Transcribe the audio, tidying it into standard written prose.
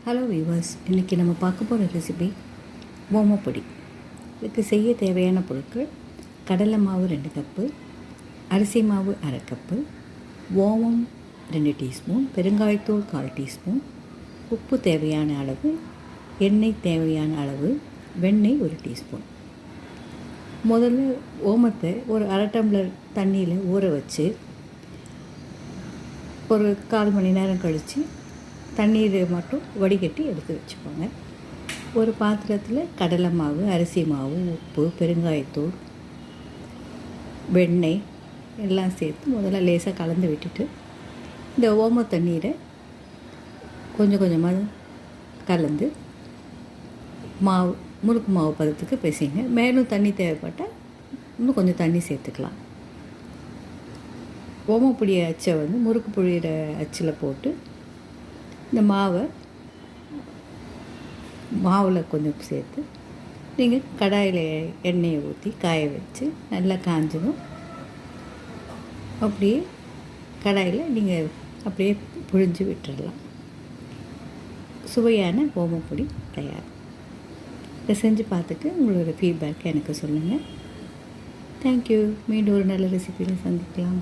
Hello viewers, இன்றைக்கி நம்ம பார்க்க போகிற ரெசிபி ஓமப்பொடி. இதுக்கு செய்ய தேவையான பொருட்கள்: கடலை மாவு 2 கப்பு, அரிசி மாவு 1/2 கப்பு, ஓமம் 2 டீஸ்பூன், பெருங்காயத்தூள் 1/4 டீஸ்பூன், உப்பு தேவையான அளவு, எண்ணெய் தேவையான அளவு, வெண்ணெய் 1 டீஸ்பூன். முதல்ல ஓமத்தை ஒரு 1/2 டம்ளர் தண்ணியில் ஊற வச்சு ஒரு 1/4 மணி நேரம் கழித்து தண்ணீரை மட்டும் வடிகட்டி எடுத்து வச்சுக்கோங்க. ஒரு பாத்திரத்தில் கடலை மாவு, அரிசி மாவு, உப்பு, பெருங்காயத்தூள், வெண்ணெய் எல்லாம் சேர்த்து முதல்ல லேசாக கலந்து விட்டுட்டு இந்த ஓம தண்ணீரை கொஞ்சம் கொஞ்சமாக கலந்து முறுக்கு மாவு பதத்துக்கு பிசைங்க. மேலும் தண்ணி தேவைப்பட்டால் இன்னும் கொஞ்சம் தண்ணி சேர்த்துக்கலாம். ஓமப்பொடி அச்சை முறுக்கு புழியிற அச்சில் போட்டு இந்த மாவில் கொஞ்சம் சேர்த்து நீங்கள் கடாயில் எண்ணெயை ஊற்றி காய வச்சு நல்லா காஞ்சதும் அப்படியே கடாயில் நீங்கள் அப்படியே புழிஞ்சு விட்டுடலாம். சுவையான ஓமப்பொடி தயார். இதை செஞ்சு பார்த்துட்டு உங்களோட ஃபீட்பேக் எனக்கு சொல்லுங்கள். தேங்க்யூ. மீண்டும் ஒரு நல்ல ரெசிபியில் சந்திக்கலாம்.